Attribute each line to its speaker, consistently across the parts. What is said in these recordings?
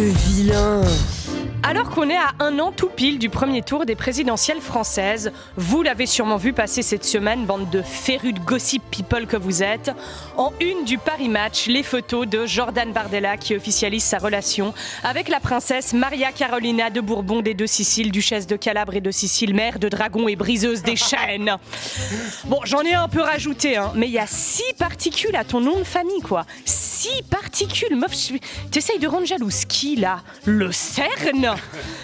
Speaker 1: le vilain.
Speaker 2: Alors qu'on est à 1 an tout pile du premier tour des présidentielles françaises, vous l'avez sûrement vu passer cette semaine, bande de férus de gossip people que vous êtes. En une du Paris Match, les photos de Jordan Bardella qui officialise sa relation avec la princesse Maria Carolina de Bourbon des Deux Siciles, duchesse de Calabre et de Sicile, mère de dragon et briseuse des chaînes. Bon, j'en ai un peu rajouté, mais il y a 6 particules à ton nom de famille, quoi. 6 particules, meuf, t'essayes de rendre jalouse qui, là? Le CERN?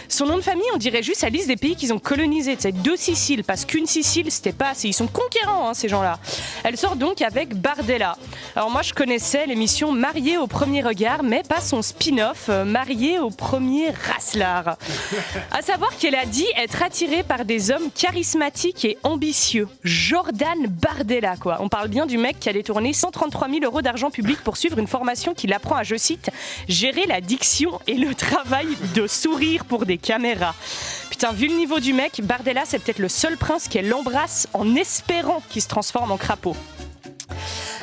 Speaker 2: Son nom de famille, on dirait juste la liste des pays qu'ils ont colonisés. C'est 2 Siciles, parce qu'une Sicile, c'était pas assez. Ils sont conquérants, ces gens-là. Elle sort donc avec Bardella. Alors moi, je connaissais l'émission Mariée au premier regard, mais pas son spin-off, Mariée au premier racelard. À savoir qu'elle a dit être attirée par des hommes charismatiques et ambitieux. Jordan Bardella, quoi. On parle bien du mec qui a détourné 133 000 € d'argent public pour suivre une formation qui l'apprend à, je cite, gérer la diction et le travail de sourire pour des caméras. Putain, vu le niveau du mec, Bardella, c'est peut-être le seul prince qu'elle embrasse en espérant qu'il se transforme en crapaud.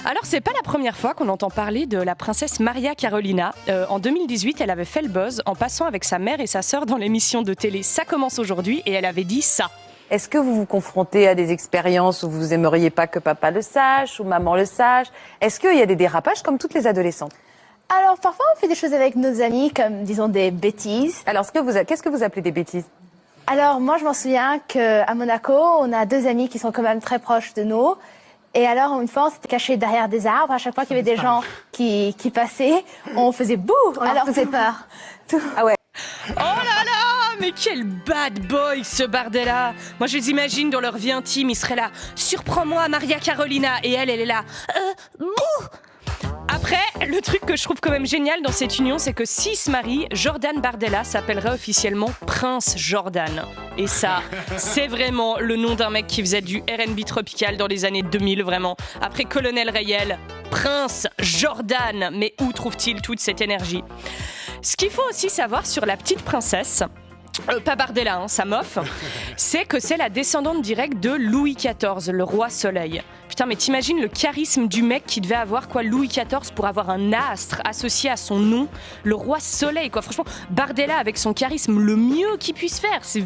Speaker 2: Alors, c'est pas la première fois qu'on entend parler de la princesse Maria Carolina. En 2018, elle avait fait le buzz en passant avec sa mère et sa sœur dans l'émission de télé Ça commence aujourd'hui et elle avait dit ça.
Speaker 3: Est-ce que vous vous confrontez à des expériences où vous aimeriez pas que papa le sache ou maman le sache? Est-ce qu'il y a des dérapages comme toutes les adolescentes?
Speaker 4: Alors, parfois, on fait des choses avec nos amis, comme, disons, des bêtises.
Speaker 3: Alors, qu'est-ce que vous appelez des bêtises?
Speaker 4: Alors, moi, je m'en souviens qu'à Monaco, on a 2 amis qui sont quand même très proches de nous. Et alors, une fois, on s'était cachés derrière des arbres. À chaque fois qu'il y avait des gens qui passaient, on faisait bouh! On leur faisait peur.
Speaker 3: Ah ouais.
Speaker 2: Oh là là, mais quel bad boy ce Bardella. Moi je les imagine dans leur vie intime, ils seraient là. Surprends-moi Maria Carolina. Et elle est là. Bouh. Après, le truc que je trouve quand même génial dans cette union, c'est que s'il se marie, Jordan Bardella s'appellerait officiellement Prince Jordan. Et ça, c'est vraiment le nom d'un mec qui faisait du R&B tropical dans les années 2000, vraiment. Après Colonel Rayel, Prince Jordan. Mais où trouve-t-il toute cette énergie ? Ce qu'il faut aussi savoir sur la petite princesse, pas Bardella, sa meuf, c'est que c'est la descendante directe de Louis XIV, le roi soleil. Putain, mais t'imagines le charisme du mec qui devait avoir quoi, Louis XIV, pour avoir un astre associé à son nom, le roi soleil, quoi. Franchement, Bardella avec son charisme, le mieux qu'il puisse faire, c'est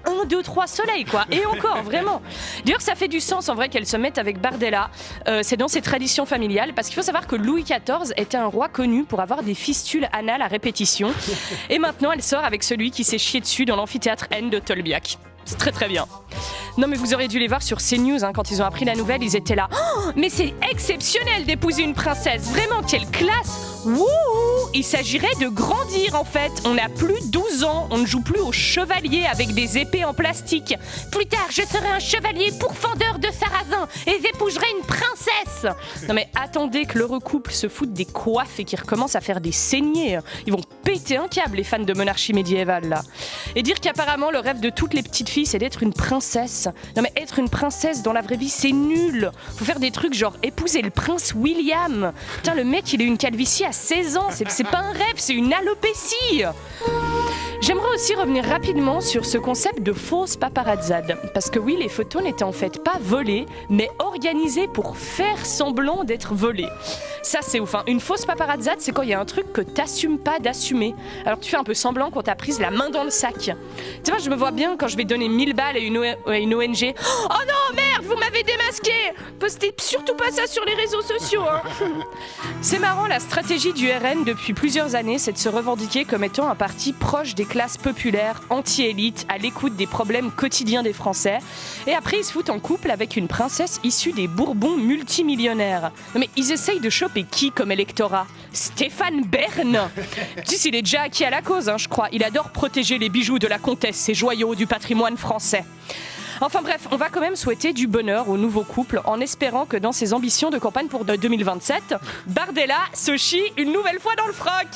Speaker 2: 1, 2, 3 soleils, quoi. Et encore, vraiment. D'ailleurs, ça fait du sens, en vrai, qu'elle se mette avec Bardella. C'est dans ses traditions familiales, parce qu'il faut savoir que Louis XIV était un roi connu pour avoir des fistules anales à répétition. Et maintenant, elle sort avec celui qui s'est chié dessus dans l'amphithéâtre N de Tolbiac. C'est très très bien. Non mais vous auriez dû les voir sur CNews, quand ils ont appris la nouvelle, ils étaient là. Oh, mais c'est exceptionnel d'épouser une princesse, vraiment quelle classe. Wouhou. Il s'agirait de grandir en fait. On n'a plus 12 ans, on ne joue plus au chevalier avec des épées en plastique. Plus tard, je serai un chevalier pourfendeur de sarrasin et j'épouserai une princesse. Non mais attendez que l'heureux couple se foute des coiffes et qu'ils recommencent à faire des saignées. Ils vont péter un câble, les fans de monarchie médiévale là. Et dire qu'apparemment le rêve de toutes les petites filles c'est d'être une princesse. Non mais être une princesse dans la vraie vie c'est nul. Faut faire des trucs genre épouser le prince William. Putain, le mec il a eu une calvitie à 16 ans, c'est pas un rêve, c'est une alopécie. J'aimerais aussi revenir rapidement sur ce concept de fausse paparazzade. Parce que oui, les photos n'étaient en fait pas volées, mais organisées pour faire semblant d'être volées. Ça, c'est ouf. Une fausse paparazzade, c'est quand il y a un truc que t'assumes pas d'assumer. Alors tu fais un peu semblant quand t'as prise la main dans le sac. Tu vois, je me vois bien quand je vais donner 1000 balles à une ONG. Oh non, merde, vous m'avez démasqué. Postez surtout pas ça sur les réseaux sociaux. C'est marrant, la stratégie du RN depuis plusieurs années, c'est de se revendiquer comme étant un parti proche des classes populaires, anti-élite, à l'écoute des problèmes quotidiens des Français. Et après, ils se foutent en couple avec une princesse issue des Bourbons multimillionnaires. Non mais ils essayent de choper qui comme électorat? Stéphane Bern. Tu sais, il est déjà acquis à la cause, je crois. Il adore protéger les bijoux de la comtesse, ces joyaux du patrimoine français. Enfin bref, on va quand même souhaiter du bonheur au nouveau couple en espérant que dans ses ambitions de campagne pour 2027, Bardella se chie une nouvelle fois dans le froc.